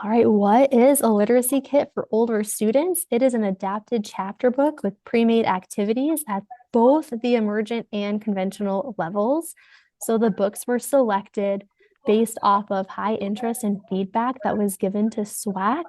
All right, what is a literacy kit for older students? It is an adapted chapter book with pre-made activities at both the emergent and conventional levels. So the books were selected based off of high interest and feedback that was given to SWAAC.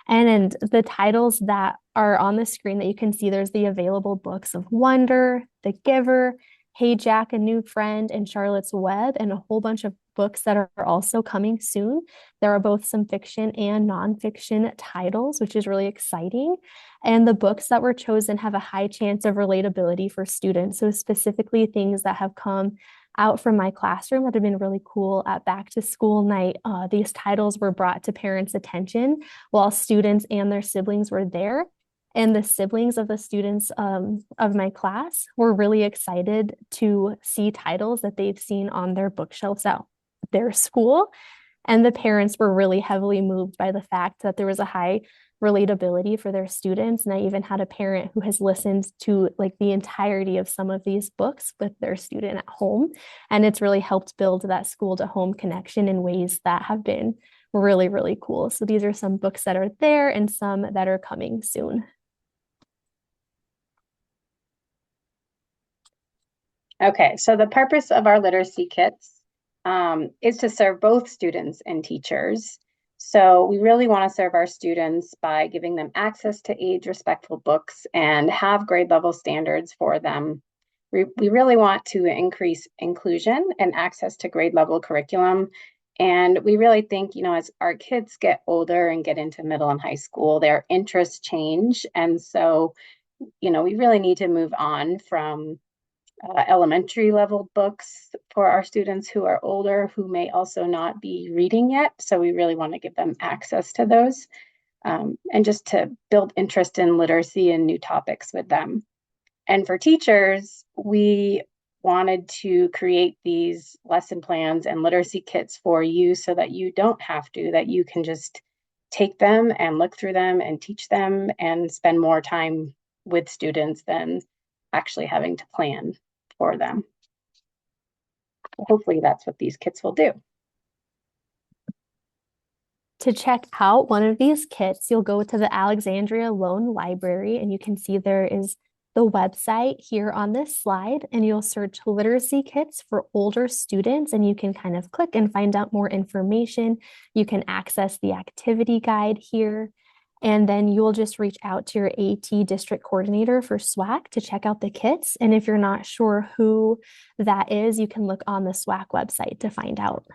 And the titles that are on the screen that you can see, there's the available books of Wonder, The Giver, Hey Jack, A New Friend, and Charlotte's Web, and a whole bunch of books that are also coming soon. There are both some fiction and nonfiction titles, which is really exciting. And the books that were chosen have a high chance of relatability for students. So, specifically, things that have come out from my classroom that have been really cool at back to school night. These titles were brought to parents' attention while students and their siblings were there. And the siblings of the students of my class were really excited to see titles that they've seen on their bookshelves at their school. And the parents were really heavily moved by the fact that there was a high relatability for their students. And I even had a parent who has listened to like the entirety of some of these books with their student at home. And it's really helped build that school to home connection in ways that have been really, really cool. So these are some books that are there and some that are coming soon. Okay, so the purpose of our literacy kits is to serve both students and teachers. So we really want to serve our students by giving them access to age-respectful books and have grade level standards for them. We really want to increase inclusion and access to grade level curriculum. And we really think, as our kids get older and get into middle and high school, their interests change. And so, we really need to move on from elementary level books for our students who are older, who may also not be reading yet. So we really want to give them access to those and just to build interest in literacy and new topics with them. And for teachers, we wanted to create these lesson plans and literacy kits for you so that you don't have to, that you can just take them and look through them and teach them and spend more time with students than actually having to plan for them. Hopefully that's what these kits will do. To check out one of these kits, you'll go to the Alexandria Loan Library and you can see there is the website here on this slide, and you'll search literacy kits for older students and you can kind of click and find out more information. You can access the activity guide here. And then you'll just reach out to your AT district coordinator for SWAAC to check out the kits. And if you're not sure who that is, you can look on the SWAAC website to find out.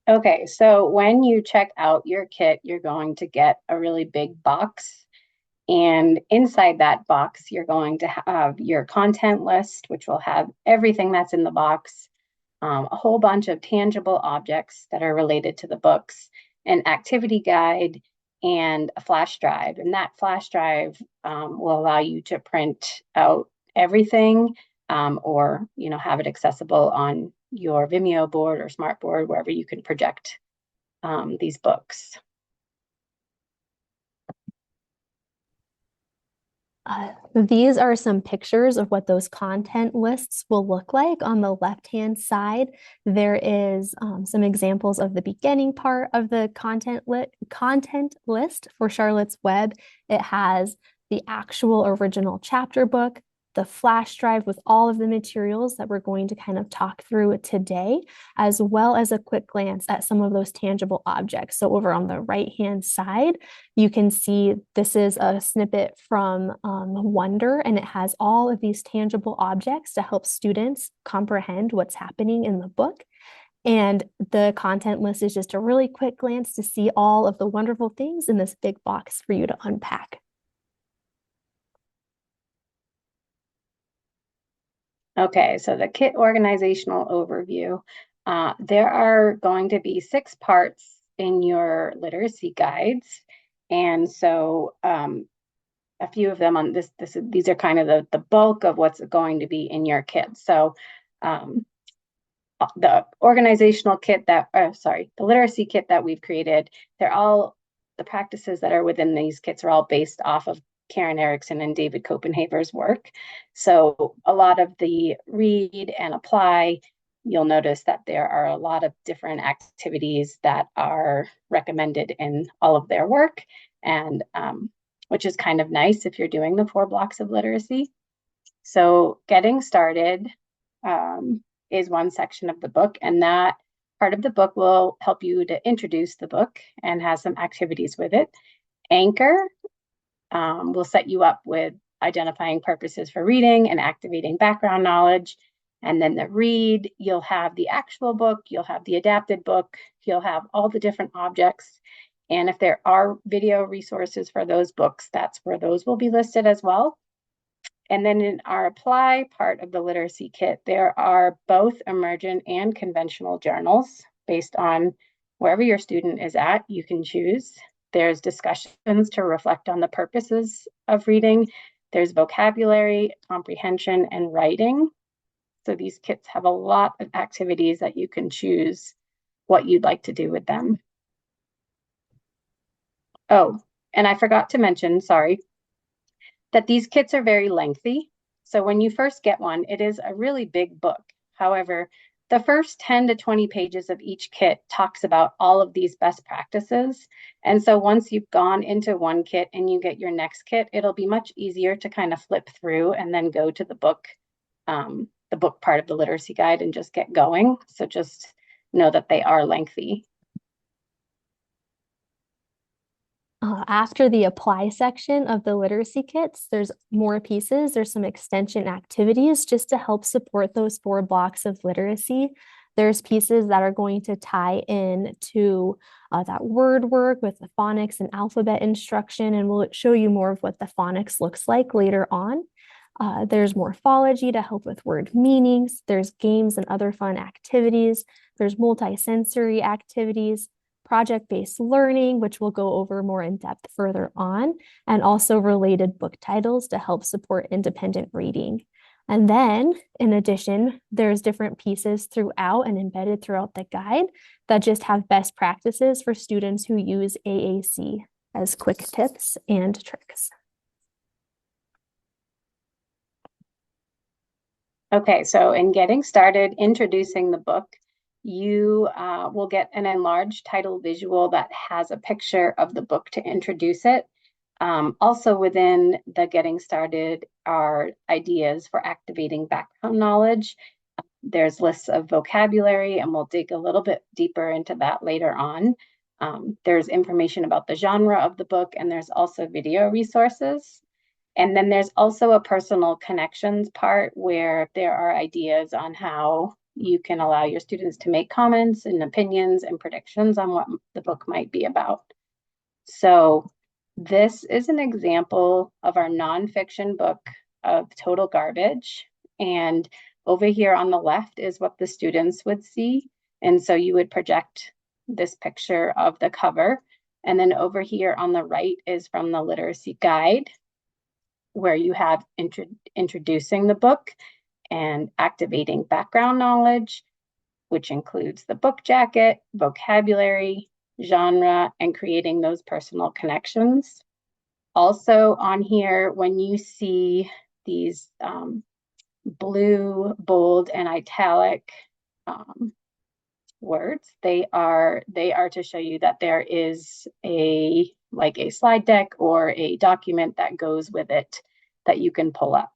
Okay, so when you check out your kit, you're going to get a really big box. And inside that box, you're going to have your content list, which will have everything that's in the box, a whole bunch of tangible objects that are related to the books, an activity guide, and a flash drive. And that flash drive will allow you to print out everything or have it accessible on your Vimeo board or smart board, wherever you can project these books. These are some pictures of what those content lists will look like. On the left-hand side, there is some examples of the beginning part of the content list for Charlotte's Web. It has the actual original chapter book, the flash drive with all of the materials that we're going to kind of talk through today, as well as a quick glance at some of those tangible objects. So over on the right-hand side, you can see this is a snippet from Wonder, and it has all of these tangible objects to help students comprehend what's happening in the book. And the content list is just a really quick glance to see all of the wonderful things in this big box for you to unpack. Okay, so the kit organizational overview. There are going to be 6 parts in your literacy guides. And so a few of them on these are kind of the bulk of what's going to be in your kit. So the organizational kit the literacy kit that we've created, the practices that are within these kits are all based off of Karen Erickson and David Koppenhaver's work. So a lot of the read and apply you'll notice that there are a lot of different activities that are recommended in all of their work, and which is kind of nice if you're doing the 4 blocks of literacy. So getting started is one section of the book, and that part of the book will help you to introduce the book and has some activities with it. Anchor will set you up with identifying purposes for reading and activating background knowledge. And then the read, you'll have the actual book, you'll have the adapted book, you'll have all the different objects. And if there are video resources for those books, that's where those will be listed as well. And then in our apply part of the literacy kit, there are both emergent and conventional journals based on wherever your student is at, you can choose. There's discussions to reflect on the purposes of reading. There's vocabulary, comprehension, and writing. So these kits have a lot of activities that you can choose what you'd like to do with them. Oh, and I forgot to mention, sorry, that these kits are very lengthy. So when you first get one, it is a really big book. However, the first 10 to 20 pages of each kit talks about all of these best practices. And so once you've gone into one kit and you get your next kit, it'll be much easier to kind of flip through and then go to the book part of the literacy guide and just get going. So just know that they are lengthy. After the apply section of the literacy kits, there's more pieces. There's some extension activities just to help support those 4 blocks of literacy. There's pieces that are going to tie in to that word work with the phonics and alphabet instruction, and we'll show you more of what the phonics looks like later on. There's morphology to help with word meanings. There's games and other fun activities. There's multisensory activities, project-based learning, which we'll go over more in depth further on, and also related book titles to help support independent reading. And then, in addition, there's different pieces throughout and embedded throughout the guide that just have best practices for students who use AAC as quick tips and tricks. Okay, so in getting started introducing the book, you will get an enlarged title visual that has a picture of the book to introduce it. Also within the getting started are ideas for activating background knowledge. There's lists of vocabulary, and we'll dig a little bit deeper into that later on. There's information about the genre of the book, and there's also video resources. And then there's also a personal connections part where there are ideas on how you can allow your students to make comments and opinions and predictions on what the book might be about. So this is an example of our nonfiction book of Total Garbage. And over here on the left is what the students would see. And so you would project this picture of the cover. And then over here on the right is from the literacy guide, where you have introducing the book and activating background knowledge, which includes the book jacket, vocabulary, genre, and creating those personal connections. Also on here, when you see these blue, bold, and italic words, they are to show you that there is a slide deck or a document that goes with it that you can pull up.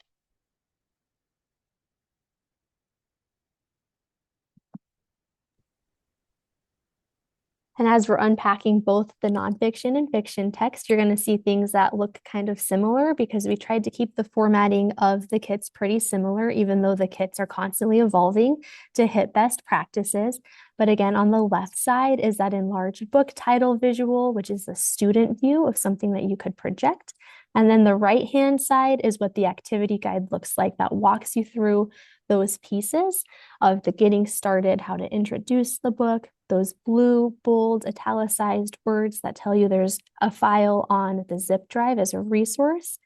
And as we're unpacking both the nonfiction and fiction text, you're going to see things that look kind of similar because we tried to keep the formatting of the kits pretty similar, even though the kits are constantly evolving to hit best practices. But again, on the left side is that enlarged book title visual, which is the student view of something that you could project. And then the right-hand side is what the activity guide looks like that walks you through those pieces of the getting started, how to introduce the book, those blue, bold, italicized words that tell you there's a file on the zip drive as a resource,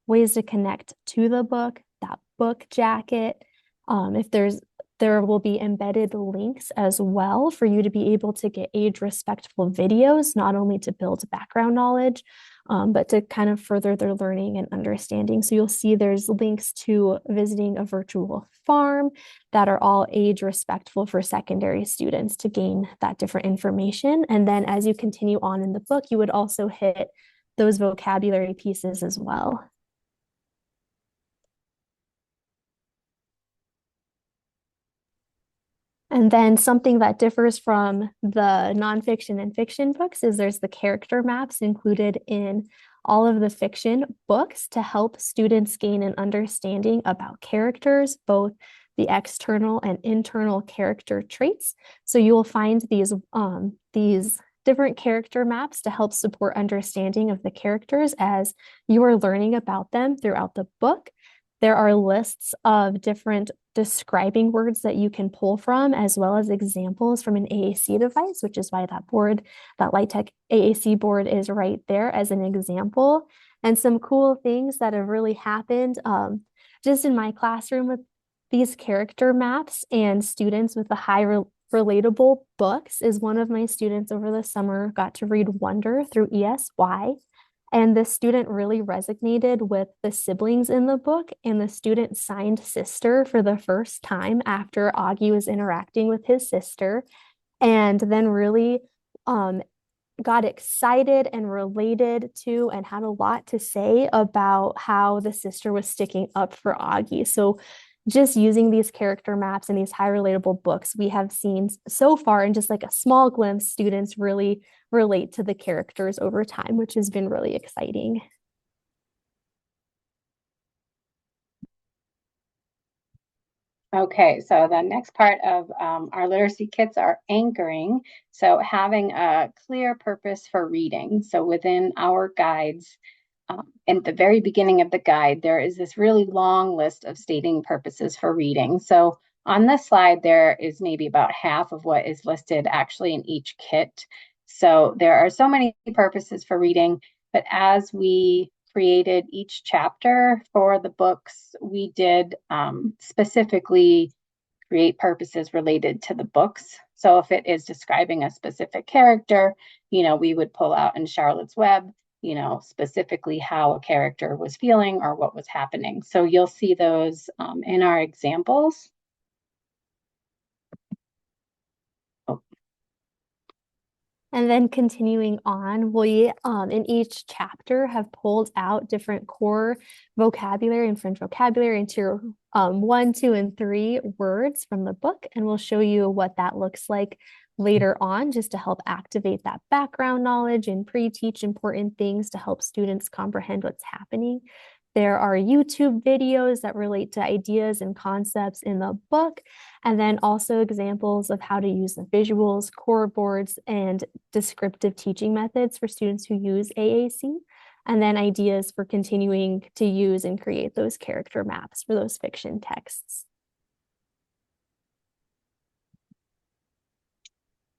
ways to connect to the book, that book jacket. There will be embedded links as well for you to be able to get age-respectful videos, not only to build background knowledge, but to kind of further their learning and understanding. So you'll see there's links to visiting a virtual farm that are all age respectful for secondary students to gain that different information. And then as you continue on in the book, you would also hit those vocabulary pieces as well. And then something that differs from the nonfiction and fiction books is there's the character maps included in all of the fiction books to help students gain an understanding about characters, both the external and internal character traits. So you will find these different character maps to help support understanding of the characters as you are learning about them throughout the book. There are lists of different describing words that you can pull from, as well as examples from an AAC device, which is why that board, that LightTech AAC board is right there as an example. And some cool things that have really happened just in my classroom with these character maps and students with the relatable books is one of my students over the summer got to read Wonder through ESY. And the student really resonated with the siblings in the book, and the student signed sister for the first time after Augie was interacting with his sister, and then really got excited and related to and had a lot to say about how the sister was sticking up for Augie. So just using these character maps and these high relatable books, we have seen so far in just like a small glimpse, students really relate to the characters over time, which has been really exciting. Okay, so the next part of our literacy kits are anchoring. So having a clear purpose for reading. So within our guides, at the very beginning of the guide, there is this really long list of stating purposes for reading. So on this slide, there is maybe about half of what is listed actually in each kit. So there are so many purposes for reading, but as we created each chapter for the books, we did specifically create purposes related to the books. So if it is describing a specific character, we would pull out in Charlotte's Web, specifically how a character was feeling or what was happening. So you'll see those in our examples. And then continuing on, we in each chapter have pulled out different core vocabulary and French vocabulary and tier 1, 2, and 3 words from the book. And we'll show you what that looks like later on, just to help activate that background knowledge and pre-teach important things to help students comprehend what's happening. There are YouTube videos that relate to ideas and concepts in the book, and then also examples of how to use the visuals, core boards, and descriptive teaching methods for students who use AAC, and then ideas for continuing to use and create those character maps for those fiction texts.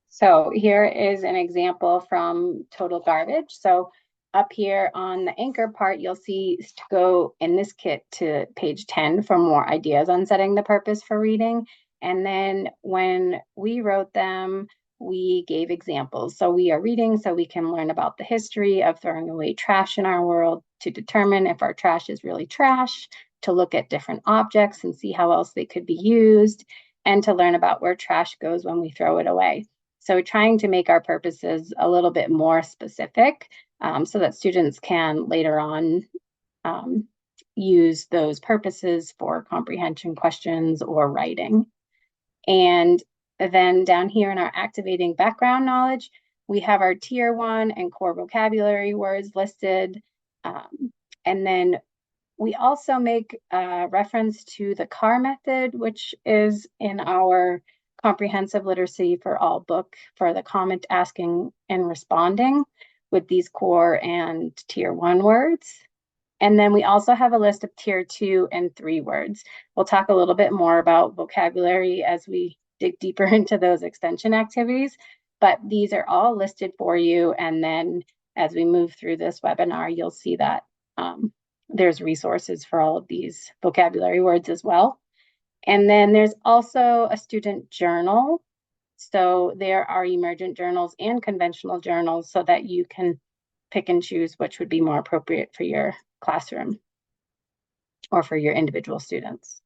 So here is an example from Total Garbage. So up here on the anchor part, you'll see to go in this kit to page 10 for more ideas on setting the purpose for reading. And then when we wrote them, we gave examples. So we are reading so we can learn about the history of throwing away trash in our world, to determine if our trash is really trash, to look at different objects and see how else they could be used, and to learn about where trash goes when we throw it away. So trying to make our purposes a little bit more specific so that students can later on use those purposes for comprehension questions or writing. And then down here in our activating background knowledge, we have our tier 1 and core vocabulary words listed. And then we also make reference to the CAR method, which is in our Comprehensive Literacy for All book for the comment, asking, and responding with these core and tier 1 words. And then we also have a list of tier 2 and 3 words. We'll talk a little bit more about vocabulary as we dig deeper into those extension activities, but these are all listed for you. And then as we move through this webinar, you'll see that there's resources for all of these vocabulary words as well. And then there's also a student journal. So there are emergent journals and conventional journals so that you can pick and choose which would be more appropriate for your classroom or for your individual students.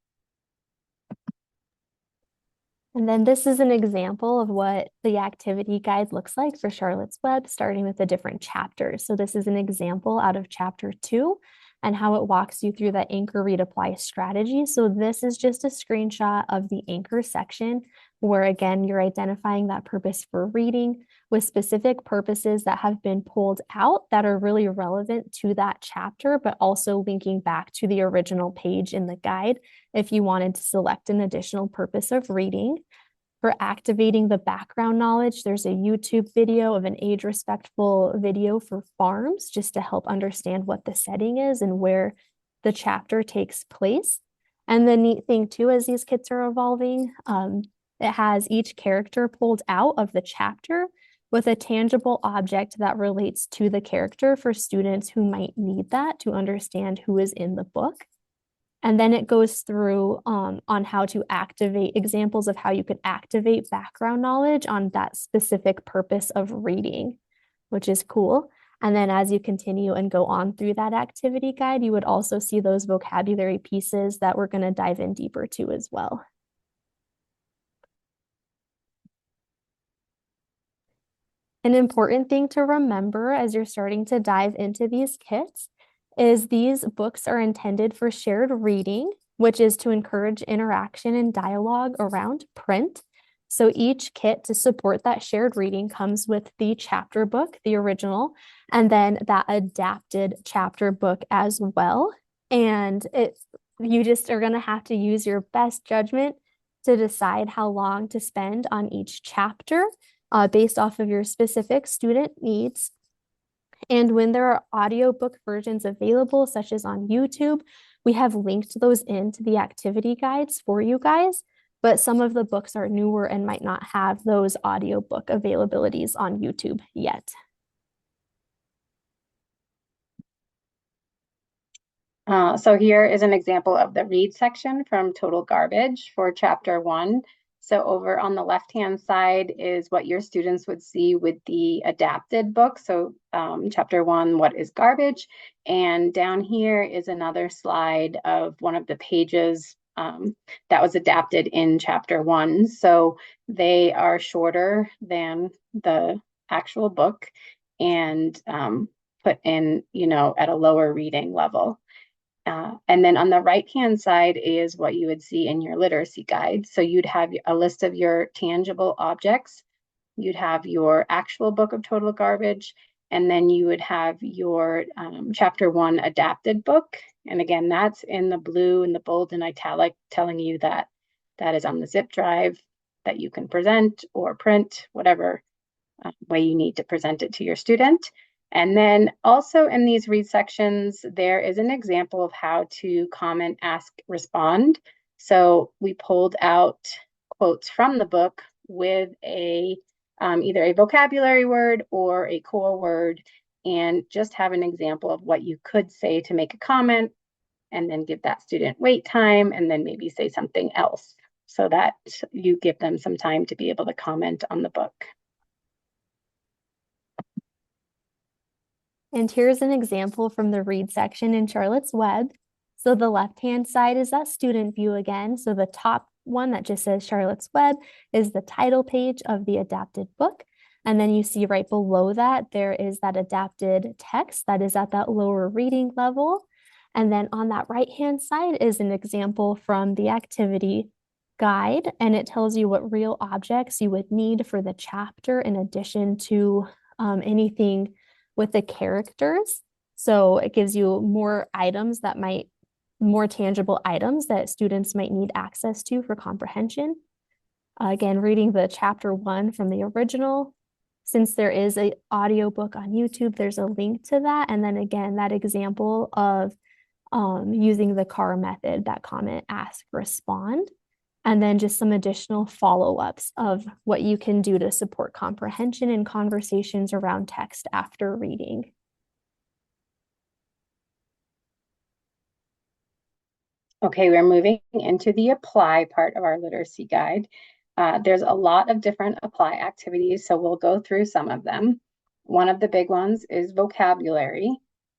And then this is an example of what the activity guide looks like for Charlotte's Web, starting with the different chapters. So this is an example out of chapter 2 and how it walks you through that anchor, read, apply strategy. So this is just a screenshot of the anchor section where, again, you're identifying that purpose for reading with specific purposes that have been pulled out that are really relevant to that chapter, but also linking back to the original page in the guide if you wanted to select an additional purpose of reading. For activating the background knowledge, there's a YouTube video of an age-respectful video for farms just to help understand what the setting is and where the chapter takes place. And the neat thing too, as these kits are evolving, it has each character pulled out of the chapter with a tangible object that relates to the character for students who might need that to understand who is in the book. And then it goes through on how to activate examples of how you could activate background knowledge on that specific purpose of reading, which is cool. And then as you continue and go on through that activity guide, you would also see those vocabulary pieces that we're going to dive in deeper to as well. An important thing to remember as you're starting to dive into these kits is these books are intended for shared reading, which is to encourage interaction and dialogue around print. So each kit to support that shared reading comes with the chapter book, the original, and then that adapted chapter book as well. And you just are going to have to use your best judgment to decide how long to spend on each chapter based off of your specific student needs. And when there are audiobook versions available, such as on YouTube, we have linked those into the activity guides for you guys, but some of the books are newer and might not have those audiobook availabilities on YouTube yet. So here is an example of the read section from Total Garbage for chapter 1. So over on the left-hand side is what your students would see with the adapted book. So chapter 1, what is garbage? And down here is another slide of one of the pages that was adapted in chapter 1. So they are shorter than the actual book and put in, at a lower reading level. And then on the right-hand side is what you would see in your literacy guide. So you'd have a list of your tangible objects. You'd have your actual book of Total Garbage, and then you would have your chapter 1 adapted book. And again, that's in the blue and the bold and italic, telling you that that is on the zip drive that you can present or print, whatever way you need to present it to your student. And then also in these read sections, there is an example of how to comment, ask, respond. So we pulled out quotes from the book with either a vocabulary word or a core word, and just have an example of what you could say to make a comment, and then give that student wait time, and then maybe say something else so that you give them some time to be able to comment on the book. And here's an example from the read section in Charlotte's Web. So the left-hand side is that student view again. So the top one that just says Charlotte's Web is the title page of the adapted book. And then you see right below that, there is that adapted text that is at that lower reading level. And then on that right-hand side is an example from the activity guide, and it tells you what real objects you would need for the chapter in addition to anything with the characters. So it gives you more tangible items that students might need access to for comprehension. Again, reading the chapter 1 from the original. Since there is an audiobook on YouTube, there's a link to that. And then again, that example of using the CAR method, that comment, ask, respond. And then just some additional follow-ups of what you can do to support comprehension and conversations around text after reading. Okay, we're moving into the apply part of our literacy guide. There's a lot of different apply activities, so we'll go through some of them. One of the big ones is vocabulary.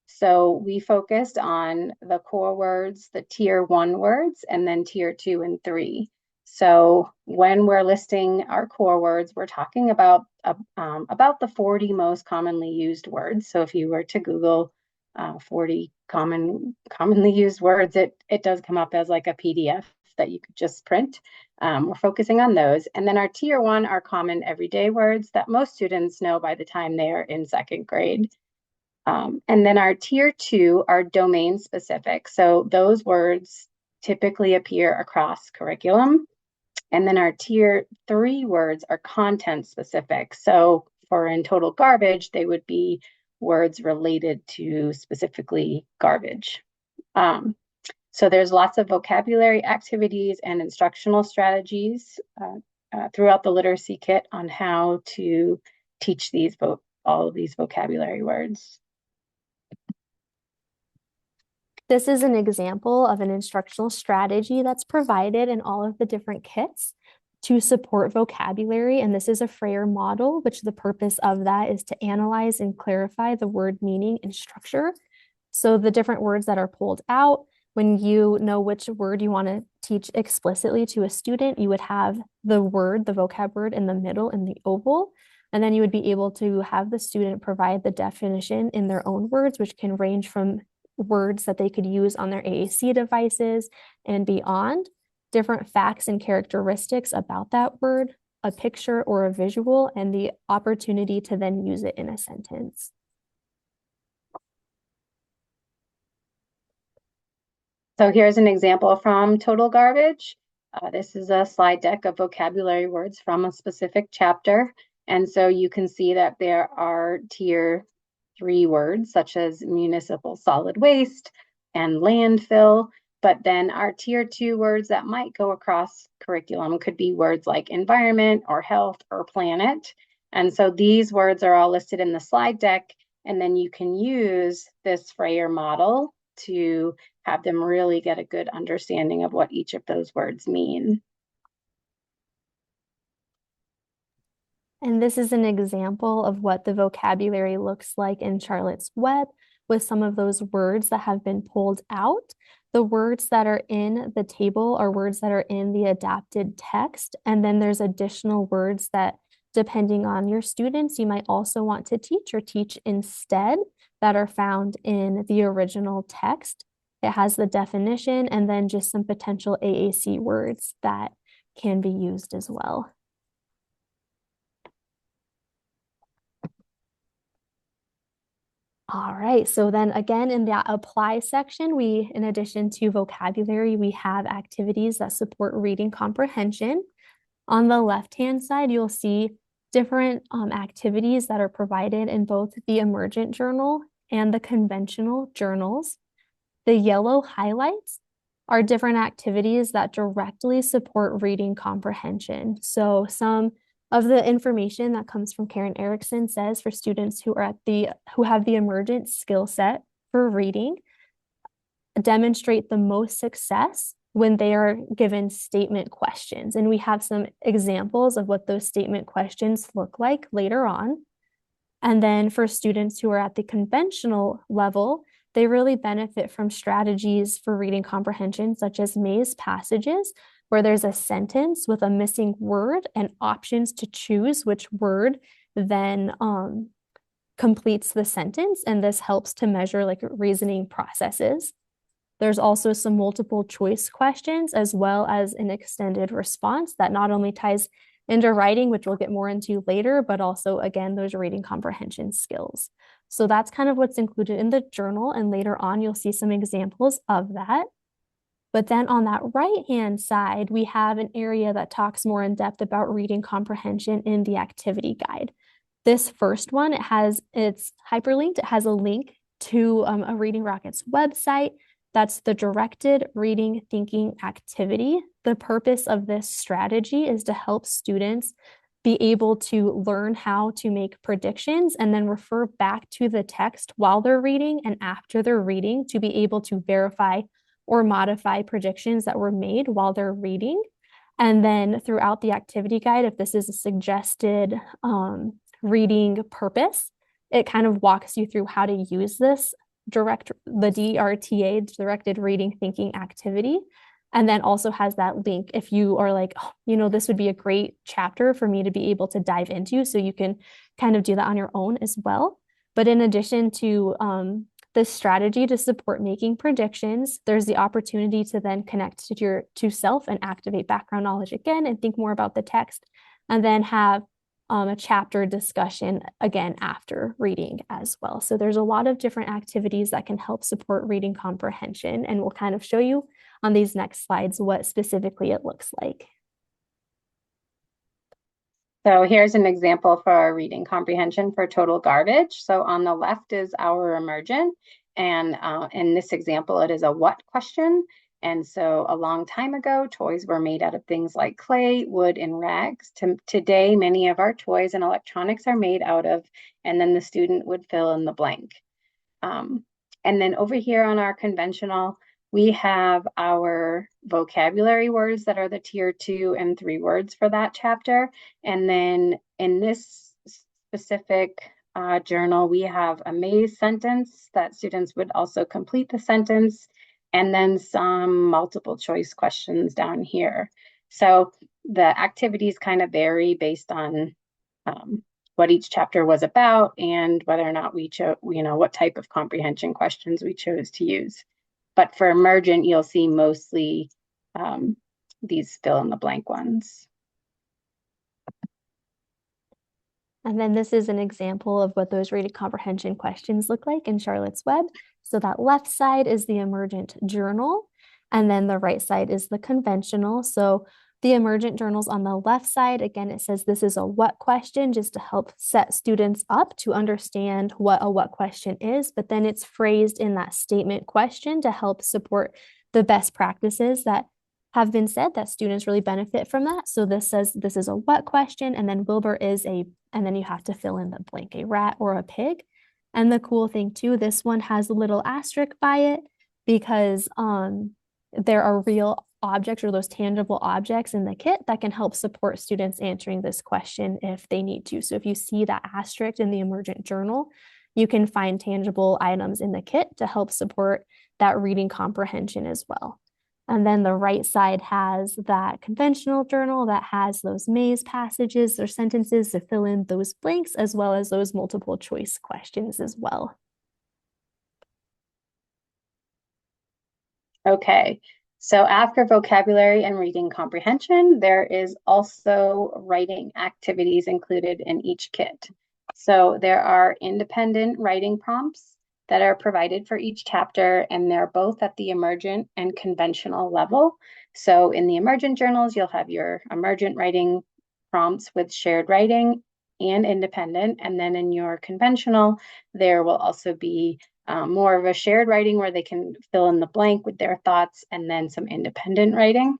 So we focused on the core words, the tier 1 words, and then tier 2 and 3. So when we're listing our core words, we're talking about the 40 most commonly used words. So if you were to Google 40 commonly used words, it does come up as like a PDF that you could just print. We're focusing on those. And then our tier 1 are common everyday words that most students know by the time they are in 2nd grade. And then our tier 2 are domain specific. So those words typically appear across curriculum. And then our tier 3 words are content specific. So for in total garbage, they would be words related to specifically garbage. So there's lots of vocabulary activities and instructional strategies throughout the literacy kit on how to teach all of these vocabulary words. This is an example of an instructional strategy that's provided in all of the different kits to support vocabulary. And this is a Frayer model, which the purpose of that is to analyze and clarify the word meaning and structure. So the different words that are pulled out, when you know which word you want to teach explicitly to a student, you would have the word, the vocab word in the middle in the oval. And then you would be able to have the student provide the definition in their own words, which can range from words that they could use on their AAC devices and beyond, different facts and characteristics about that word, a picture or a visual, and the opportunity to then use it in a sentence. So here's an example from Total Garbage. This is a slide deck of vocabulary words from a specific chapter. And so you can see that there are tier 3 words such as municipal solid waste and landfill. But then our tier 2 words that might go across curriculum could be words like environment or health or planet. And so these words are all listed in the slide deck. And then you can use this Frayer model to have them really get a good understanding of what each of those words mean. And this is an example of what the vocabulary looks like in Charlotte's Web with some of those words that have been pulled out. The words that are in the table are words that are in the adapted text. And then there's additional words that, depending on your students, you might also want to teach or teach instead that are found in the original text. It has the definition and then just some potential AAC words that can be used as well. All right, so then again, in the apply section, in addition to vocabulary, we have activities that support reading comprehension. On the left-hand side, you'll see different activities that are provided in both the emergent journal and the conventional journals. The yellow highlights are different activities that directly support reading comprehension. So some of the information that comes from Karen Erickson says for students who have the emergent skill set for reading, demonstrate the most success when they are given statement questions. And we have some examples of what those statement questions look like later on. And then for students who are at the conventional level, they really benefit from strategies for reading comprehension, such as maze passages, where there's a sentence with a missing word and options to choose which word then completes the sentence. And this helps to measure like reasoning processes. There's also some multiple choice questions as well as an extended response that not only ties into writing, which we'll get more into later, but also, again, those reading comprehension skills. So that's kind of what's included in the journal. And later on, you'll see some examples of that. But then on that right-hand side, we have an area that talks more in depth about reading comprehension in the activity guide. This first one, it's hyperlinked. It has a link to a Reading Rockets website. That's the directed reading thinking activity. The purpose of this strategy is to help students be able to learn how to make predictions and then refer back to the text while they're reading and after they're reading to be able to verify or modify predictions that were made while they're reading. And then throughout the activity guide, if this is a suggested reading purpose, it kind of walks you through how to use the DRTA, directed reading thinking activity. And then also has that link if you are like, oh, this would be a great chapter for me to be able to dive into. So you can kind of do that on your own as well. But in addition to this strategy to support making predictions, there's the opportunity to then connect to self and activate background knowledge again and think more about the text, and then have a chapter discussion again after reading as well. So there's a lot of different activities that can help support reading comprehension, and we'll kind of show you on these next slides what specifically it looks like. So here's an example for our reading comprehension for total garbage. So on the left is our emergent, and in this example, it is a what question. And so a long time ago, toys were made out of things like clay, wood, and rags. Today, many of our toys and electronics are made out of, and then the student would fill in the blank. And then over here on our conventional, we have our vocabulary words that are the tier 2 and 3 words for that chapter. And then in this specific journal, we have a maze sentence that students would also complete the sentence, and then some multiple choice questions down here. So the activities kind of vary based on what each chapter was about and whether or not we chose, what type of comprehension questions we chose to use. But for emergent, you'll see mostly these fill in the blank ones. And then this is an example of what those reading comprehension questions look like in Charlotte's Web. So that left side is the emergent journal, and then the right side is the conventional. So the emergent journals on the left side, again, it says this is a what question, just to help set students up to understand what a what question is, but then it's phrased in that statement question to help support the best practices that have been said that students really benefit from that. So this says this is a what question, and then Wilbur is and then you have to fill in the blank, a rat or a pig. And the cool thing too, this one has a little asterisk by it because there are real objects or those tangible objects in the kit that can help support students answering this question if they need to. So if you see that asterisk in the emergent journal, you can find tangible items in the kit to help support that reading comprehension as well. And then the right side has that conventional journal that has those maze passages or sentences to fill in those blanks, as well as those multiple choice questions as well. Okay, so after vocabulary and reading comprehension, there is also writing activities included in each kit. So there are independent writing prompts that are provided for each chapter, and they're both at the emergent and conventional level. So in the emergent journals, you'll have your emergent writing prompts with shared writing and independent, and then in your conventional, there will also be more of a shared writing where they can fill in the blank with their thoughts, and then some independent writing.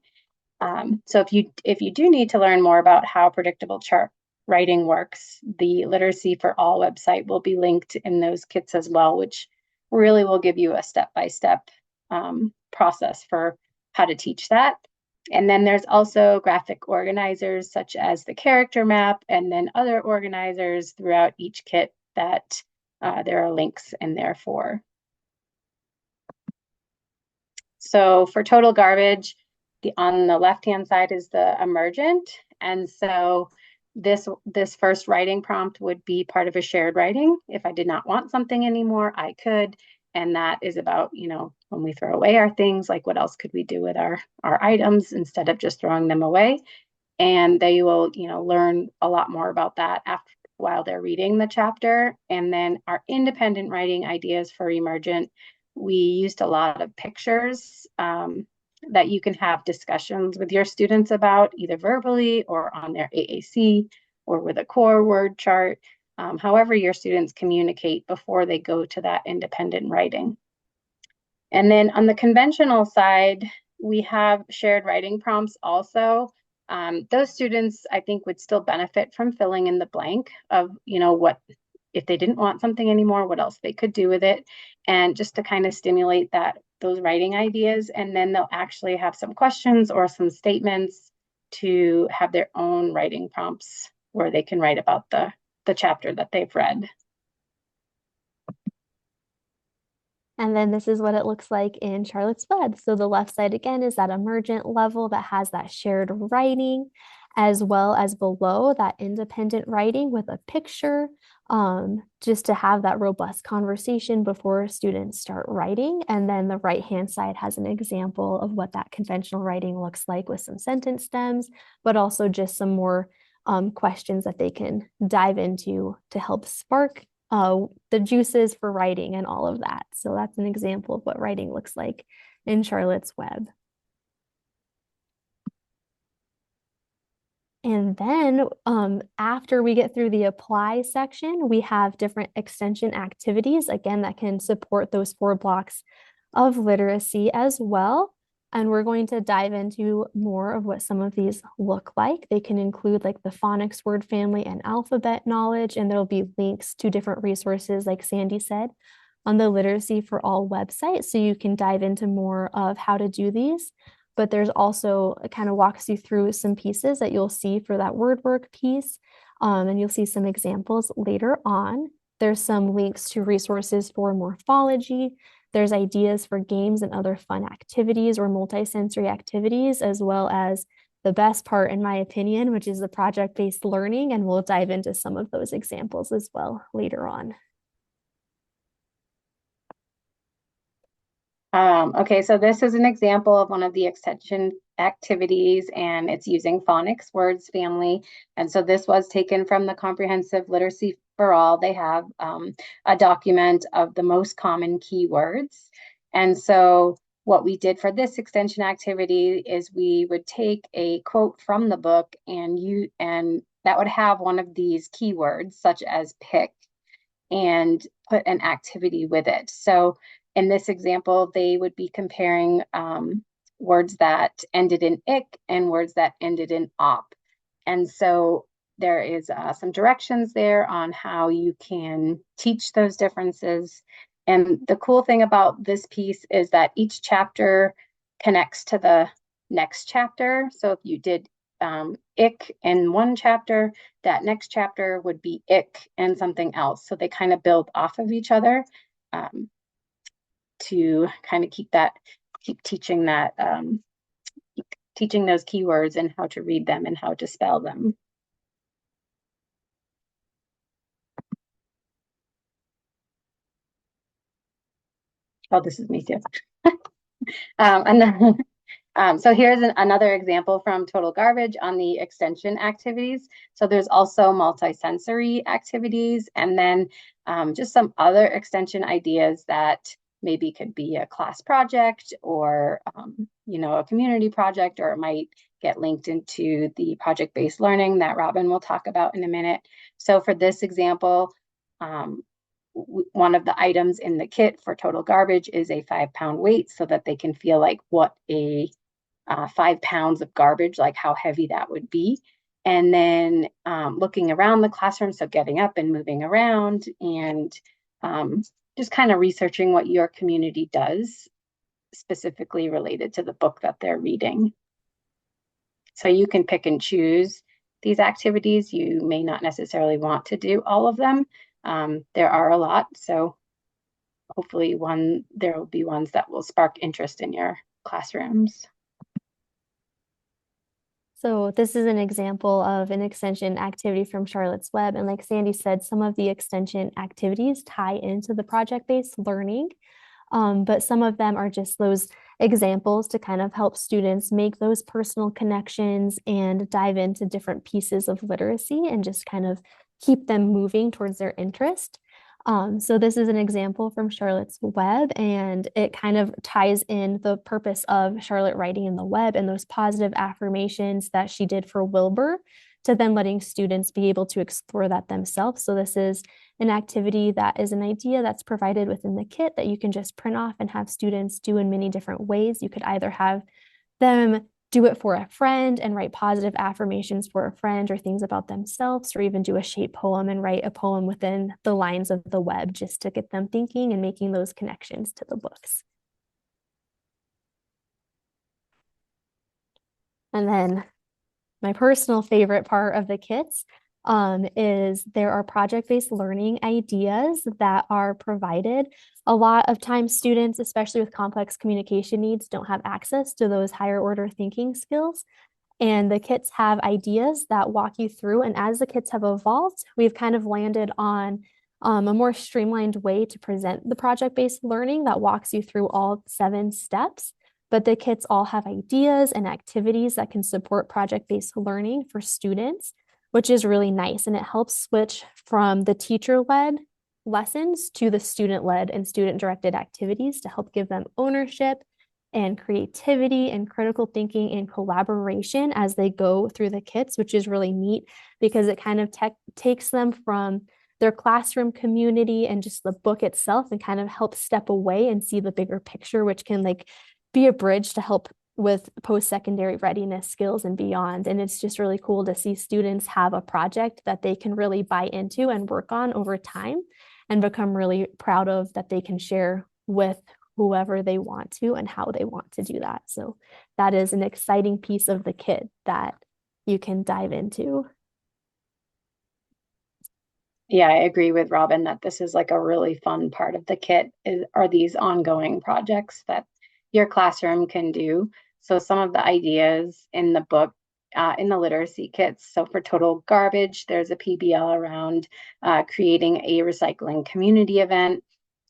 So if you do need to learn more about how predictable chart writing works, the Literacy for All website will be linked in those kits as well, which really will give you a step-by-step process for how to teach that. And then there's also graphic organizers such as the character map, and then other organizers throughout each kit that there are links in there for. So for total garbage, on the left-hand side is the emergent. And so this first writing prompt would be part of a shared writing. If I did not want something anymore, I could. And that is about, when we throw away our things, like what else could we do with our items instead of just throwing them away? And they will, learn a lot more about that while they're reading the chapter. And then our independent writing ideas for emergent, we used a lot of pictures that you can have discussions with your students about, either verbally or on their AAC or with a core word chart, however your students communicate before they go to that independent writing. And then on the conventional side, we have shared writing prompts also. Those students, I think, would still benefit from filling in the blank of, what, if they didn't want something anymore, what else they could do with it, and just to kind of stimulate those writing ideas. And then they'll actually have some questions or some statements to have their own writing prompts where they can write about the chapter that they've read. And then this is what it looks like in Charlotte's Web. So the left side again is that emergent level that has that shared writing, as well as below that independent writing with a picture, just to have that robust conversation before students start writing. And then the right-hand side has an example of what that conventional writing looks like with some sentence stems, but also just some more questions that they can dive into to help spark the juices for writing and all of that. So that's an example of what writing looks like in Charlotte's Web. And then after we get through the apply section, we have different extension activities, again, that can support those 4 blocks of literacy as well. And we're going to dive into more of what some of these look like. They can include like the phonics word family and alphabet knowledge, and there'll be links to different resources, like Sandy said, on the Literacy for All website. So you can dive into more of how to do these. But there's also, it kind of walks you through some pieces that you'll see for that word work piece. And you'll see some examples later on. There's some links to resources for morphology. There's ideas for games and other fun activities or multisensory activities, as well as the best part, in my opinion, which is the project-based learning. And we'll dive into some of those examples as well later on. Okay, so this is an example of one of the extension activities, and it's using phonics words family. And so this was taken from the Comprehensive Literacy for All. They have a document of the most common keywords. And so what we did for this extension activity is we would take a quote from the book and that would have one of these keywords, such as pick, and put an activity with it. So in this example, they would be comparing words that ended in ick and words that ended in op. And so there is some directions there on how you can teach those differences. And the cool thing about this piece is that each chapter connects to the next chapter. So if you did ick in one chapter, that next chapter would be ick and something else. So they kind of build off of each other to kind of keep teaching that, teaching those keywords and how to read them and how to spell them. Oh, this is me too. And then, so here's another example from Total Garbage on the extension activities. So there's also multisensory activities, and then just some other extension ideas that maybe could be a class project or a community project, or it might get linked into the project-based learning that Robin will talk about in a minute. So for this example, one of the items in the kit for Total Garbage is a 5-pound weight, so that they can feel like what a 5 pounds of garbage, like how heavy that would be. And then looking around the classroom, so getting up and moving around, and just kind of researching what your community does specifically related to the book that they're reading. So you can pick and choose these activities. You may not necessarily want to do all of them. There are a lot, so hopefully there will be ones that will spark interest in your classrooms. So this is an example of an extension activity from Charlotte's Web. And like Sandy said, some of the extension activities tie into the project-based learning, but some of them are just those examples to kind of help students make those personal connections and dive into different pieces of literacy and just kind of keep them moving towards their interest. So this is an example from Charlotte's Web, and it kind of ties in the purpose of Charlotte writing in the web and those positive affirmations that she did for Wilbur, to then letting students be able to explore that themselves. So this is an activity that is an idea that's provided within the kit that you can just print off and have students do in many different ways. You could either have them do it for a friend and write positive affirmations for a friend or things about themselves, or even do a shape poem and write a poem within the lines of the web just to get them thinking and making those connections to the books. And then my personal favorite part of the kits is there are project-based learning ideas that are provided. A lot of times students, especially with complex communication needs, don't have access to those higher order thinking skills. And the kits have ideas that walk you through. And as the kits have evolved, we've kind of landed on a more streamlined way to present the project-based learning that walks you through all 7 steps. But the kits all have ideas and activities that can support project-based learning for students, which is really nice. And it helps switch from the teacher-led lessons to the student-led and student-directed activities to help give them ownership and creativity and critical thinking and collaboration as they go through the kits, which is really neat because it kind of takes them from their classroom community and just the book itself and kind of helps step away and see the bigger picture, which can like be a bridge to help with post-secondary readiness skills and beyond. And it's just really cool to see students have a project that they can really buy into and work on over time and become really proud of that they can share with whoever they want to and how they want to do that. So that is an exciting piece of the kit that you can dive into. Yeah, I agree with Robin that this is like a really fun part of the kit are these ongoing projects that your classroom can do. So some of the ideas in the book, in the literacy kits. So for total garbage, there's a PBL around creating a recycling community event.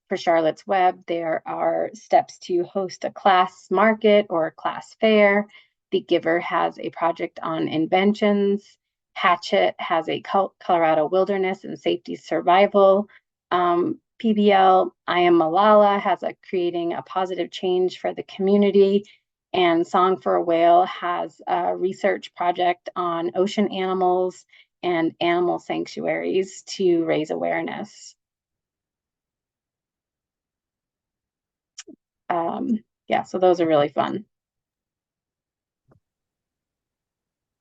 For Charlotte's Web, there are steps to host a class market or a class fair. The Giver has a project on inventions. Hatchet has a Colorado wilderness and safety survival. PBL, I Am Malala has a creating a positive change for the community. And Song for a Whale has a research project on ocean animals and animal sanctuaries to raise awareness. Yeah, so those are really fun.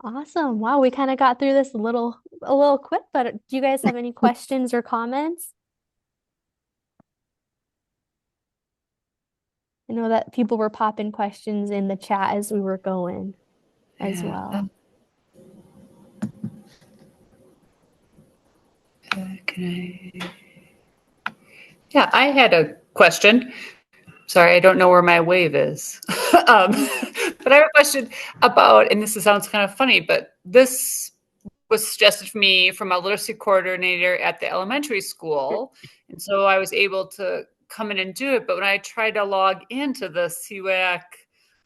Awesome. Wow, we kind of got through this a little quick, but do you guys have any questions or comments? I know that people were popping questions in the chat as we were going as well. Yeah, I had a question. Sorry, I don't know where my wave is. But I have a question about, and this sounds kind of funny, but this was suggested for me from a literacy coordinator at the elementary school. And so I was able to come in and do it. But when I tried to log into the SWAAC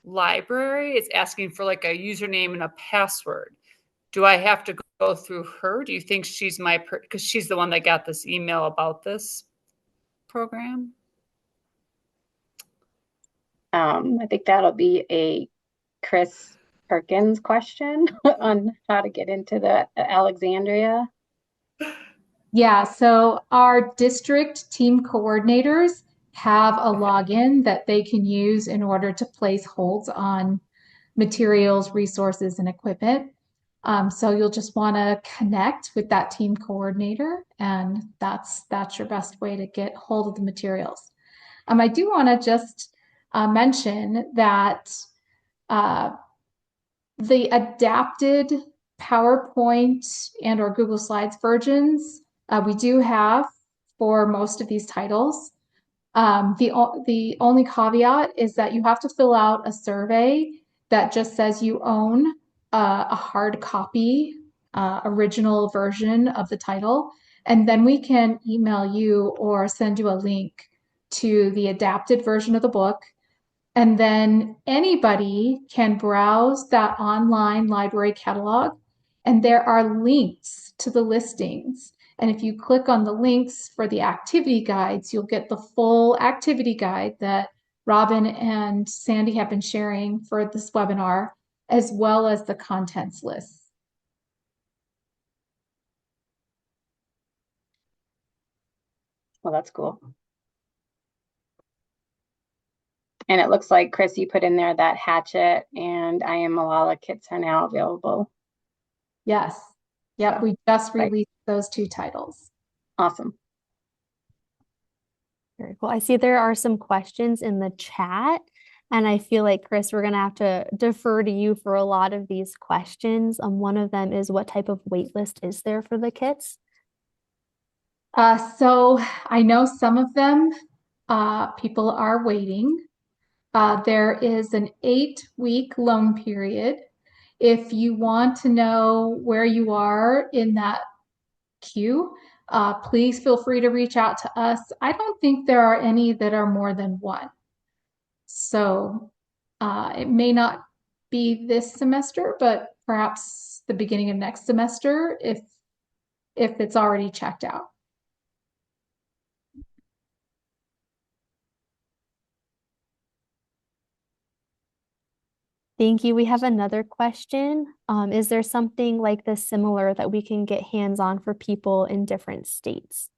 library, it's asking for like a username and a password. Do I have to go through her? Do you think she's because she's the one that got this email about this program? I think that'll be a Chris Perkins question on how to get into the Alexandria. Yeah, so our district team coordinators have a login that they can use in order to place holds on materials, resources, and equipment. So you'll just want to connect with that team coordinator, and that's your best way to get hold of the materials. I do want to just mention that the adapted PowerPoint and or Google Slides versions we do have for most of these titles. The only caveat is that you have to fill out a survey that just says you own a hard copy, original version of the title, and then we can email you or send you a link to the adapted version of the book. And then anybody can browse that online library catalog, and there are links to the listings. And if you click on the links for the activity guides, you'll get the full activity guide that Robin and Sandy have been sharing for this webinar, as well as the contents lists. Well, that's cool. And it looks like, Chris, you put in there that Hatchet and I Am Malala kits are now available. Yes. Yep, we just released those 2 titles. Awesome. Very cool. I see there are some questions in the chat. And I feel like, Chris, we're going to have to defer to you for a lot of these questions. One of them is, what type of wait list is there for the kits? So I know some of them, people are waiting. There is an 8-week loan period. If you want to know where you are in that queue, please feel free to reach out to us. I don't think there are any that are more than one. So it may not be this semester, but perhaps the beginning of next semester if it's already checked out. Thank you. We have another question. Is there something like this similar that we can get hands-on for people in different states?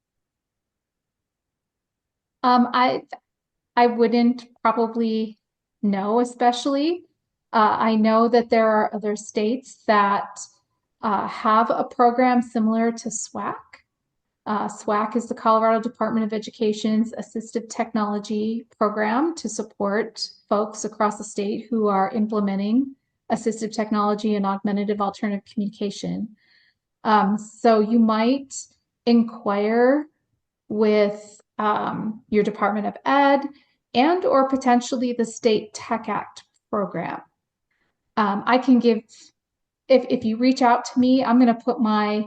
I wouldn't probably know, especially. I know that there are other states that have a program similar to SWAAC. SWAAC is the Colorado Department of Education's assistive technology program to support folks across the state who are implementing assistive technology and augmentative alternative communication. So you might inquire with your Department of Ed and or potentially the State Tech Act program. I can give, if you reach out to me, I'm going to put my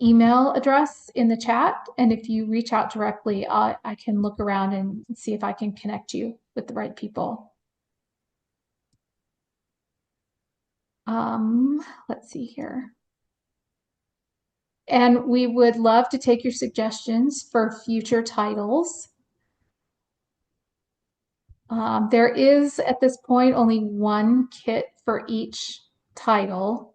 email address in the chat. And if you reach out directly, I can look around and see if I can connect you with the right people. Let's see here. And we would love to take your suggestions for future titles. There is, at this point, only one kit for each title.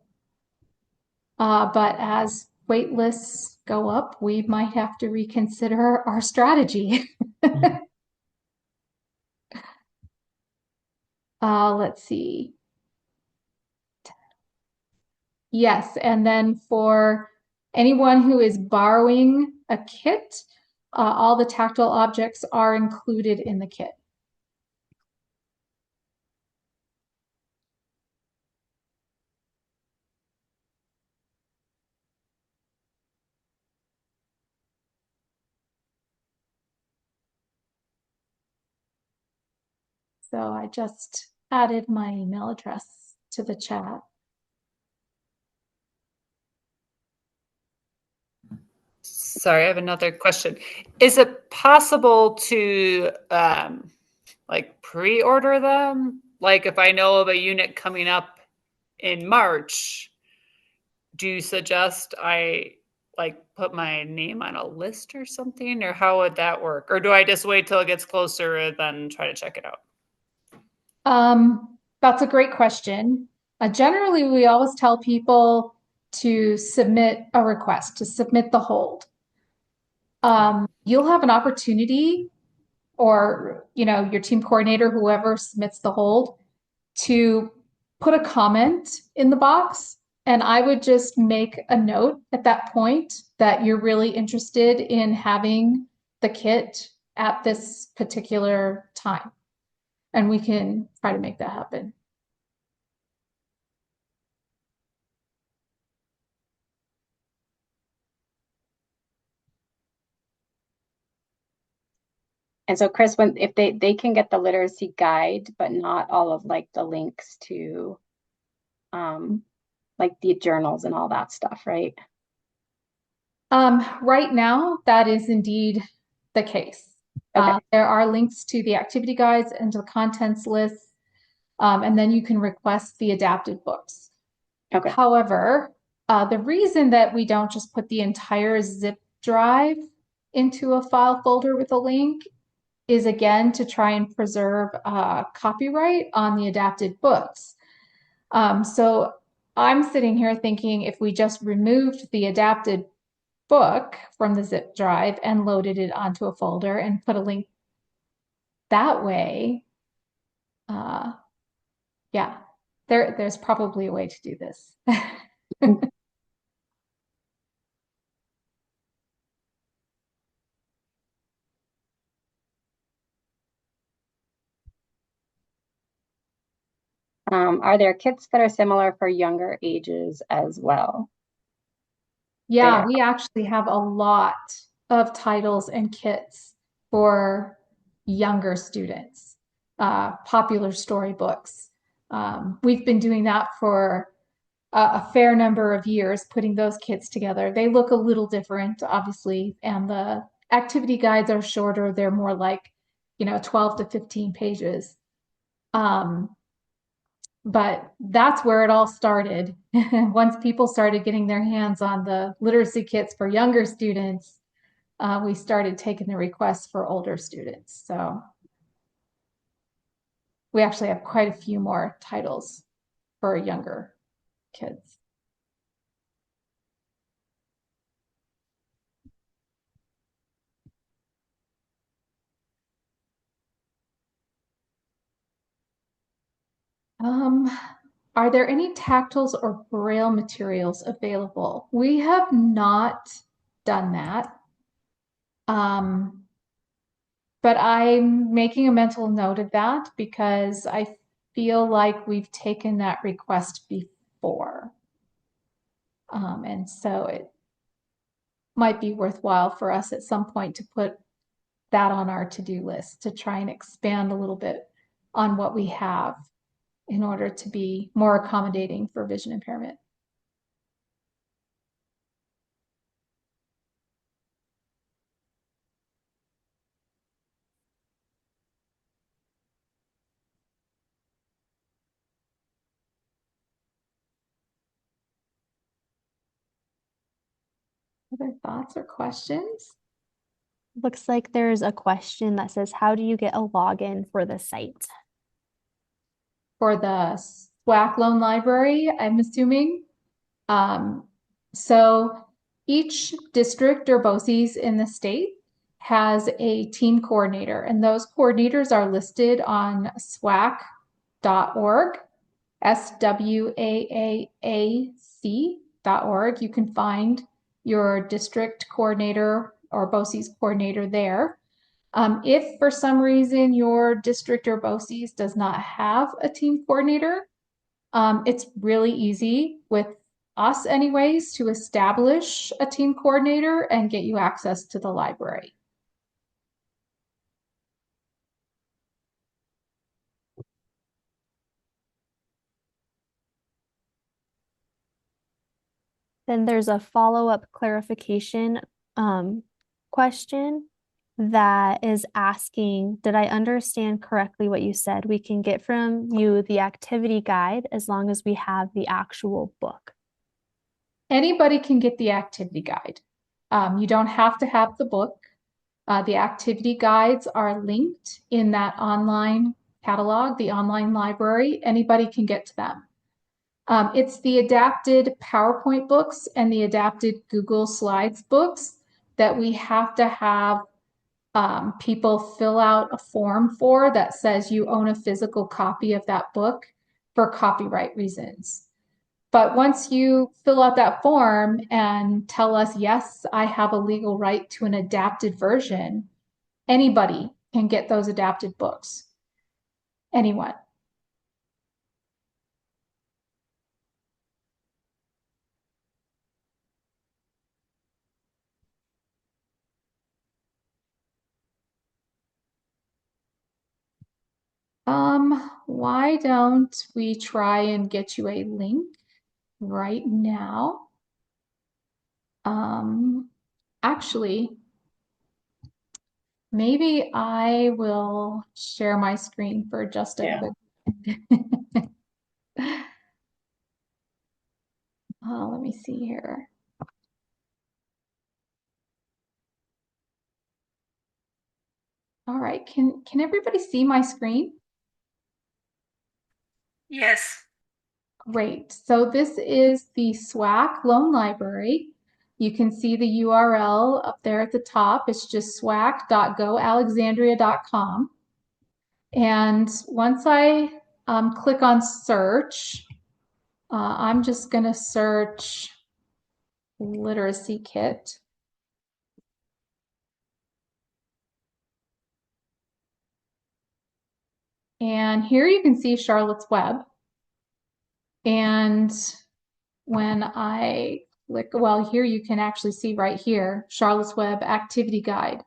But as wait lists go up, we might have to reconsider our strategy. Let's see. Yes, and then for anyone who is borrowing a kit, all the tactile objects are included in the kit. So I just added my email address to the chat. Sorry, I have another question. Is it possible to like pre-order them? Like if I know of a unit coming up in March, do you suggest I like put my name on a list or something, or how would that work? Or do I just wait till it gets closer and then try to check it out? That's a great question. Generally, we always tell people to submit a request, to submit the hold. You'll have an opportunity, or your team coordinator, whoever submits the hold, to put a comment in the box. And I would just make a note at that point that you're really interested in having the kit at this particular time. And we can try to make that happen. And so Chris, if they can get the literacy guide, but not all of like the links to like the journals and all that stuff, right? Right now, that is indeed the case. Okay. There are links to the activity guides and to the contents lists, and then you can request the adapted books. Okay. However, the reason that we don't just put the entire zip drive into a file folder with a link is, again, to try and preserve copyright on the adapted books. So I'm sitting here thinking, if we just removed the adapted book from the zip drive and loaded it onto a folder and put a link that way, yeah, there's probably a way to do this. Are there kits that are similar for younger ages as well? Yeah, There. we actually have a lot of titles and kits for younger students, popular storybooks. We've been doing that for a fair number of years, putting those kits together. They look a little different, obviously, and the activity guides are shorter. They're more like, 12 to 15 pages. But that's where it all started. Once people started getting their hands on the literacy kits for younger students, we started taking the requests for older students. So we actually have quite a few more titles for younger kids. Are there any tactiles or braille materials available? We have not done that. But I'm making a mental note of that because I feel like we've taken that request before. And so it might be worthwhile for us at some point to put that on our to-do list to try and expand a little bit on what we have in order to be more accommodating for vision impairment. Other thoughts or questions? Looks like there's a question that says, how do you get a login for the site? For the SWAAAC loan library, I'm assuming. So each district or BOCES in the state has a team coordinator, and those coordinators are listed on SWAAC.org, SWAAAC.org. You can find your district coordinator or BOCES coordinator there. If for some reason your district or BOCES does not have a team coordinator, it's really easy with us anyways to establish a team coordinator and get you access to the library. Then there's a follow-up clarification question that is asking, did I understand correctly what you said? We can get from you the activity guide as long as we have the actual book. Anybody can get the activity guide. You don't have to have the book. The activity guides are linked in that online catalog, the online library. Anybody can get to them. It's the adapted PowerPoint books and the adapted Google Slides books that we have to have people fill out a form for that says you own a physical copy of that book for copyright reasons. But once you fill out that form and tell us, yes, I have a legal right to an adapted version, anybody can get those adapted books. Anyone. Why don't we try and get you a link right now? Actually, maybe I will share my screen for just a quick. Let me see here. All right, can everybody see my screen? Yes. Great. So this is the SWAAC Loan Library. You can see the URL up there at the top. It's just swaac.goalexandria.com. And once I click on search, I'm just going to search literacy kit. And here you can see Charlotte's Web. And when I click, well, here you can actually see right here, Charlotte's Web Activity Guide.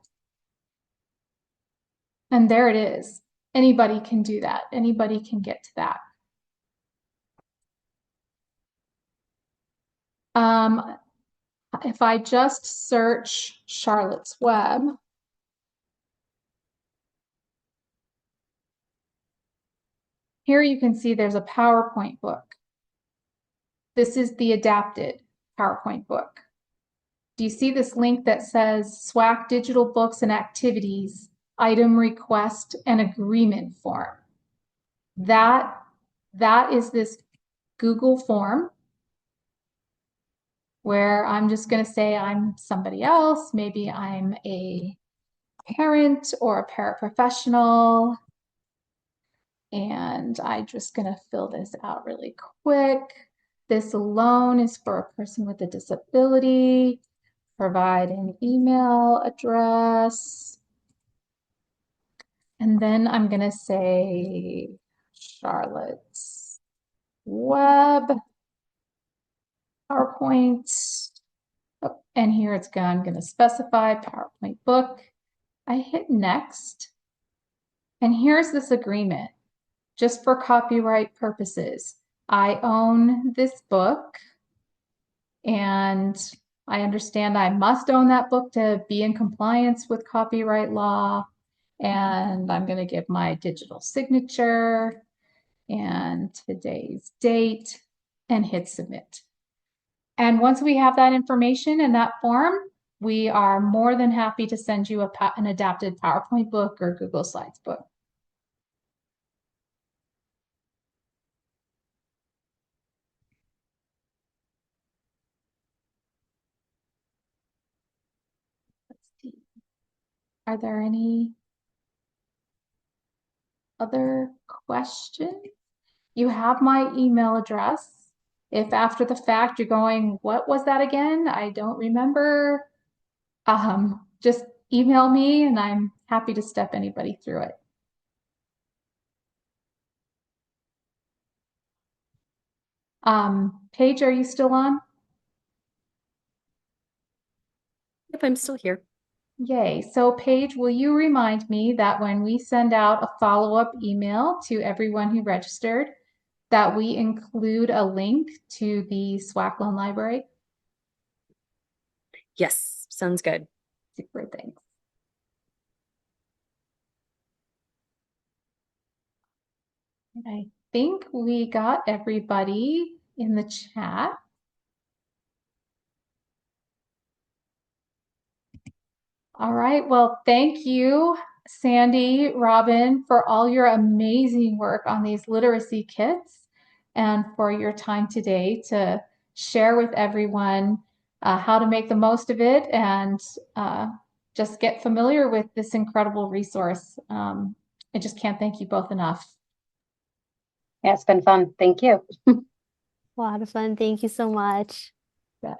And there it is. Anybody can do that. Anybody can get to that. If I just search Charlotte's Web, here you can see there's a PowerPoint book. This is the adapted PowerPoint book. Do you see this link that says SWAAAC Digital Books and Activities, Item Request and Agreement Form? That is this Google form where I'm just going to say I'm somebody else. Maybe I'm a parent or a paraprofessional. And I'm just going to fill this out really quick. This loan is for a person with a disability. Provide an email address. And then I'm going to say Charlotte's Web PowerPoint. Oh, and here it's gone. I'm going to specify PowerPoint book. I hit next. And here's this agreement. Just for copyright purposes, I own this book, and I understand I must own that book to be in compliance with copyright law. And I'm going to give my digital signature and today's date and hit submit. And once we have that information in that form, we are more than happy to send you an adapted PowerPoint book or Google Slides book. Let's see. Are there any other questions? You have my email address. If after the fact you're going, what was that again? I don't remember. Just email me and I'm happy to step anybody through it. Paige, are you still on? Yep, I'm still here. Yay. So Paige, will you remind me that when we send out a follow-up email to everyone who registered, that we include a link to the SWAAAC Loan Library? Yes, sounds good. Super, thanks. I think we got everybody in the chat. All right, well, thank you, Sandy, Robin, for all your amazing work on these literacy kits and for your time today to share with everyone how to make the most of it and just get familiar with this incredible resource. I just can't thank you both enough. Yeah, it's been fun. Thank you. A lot of fun. Thank you so much. Bet.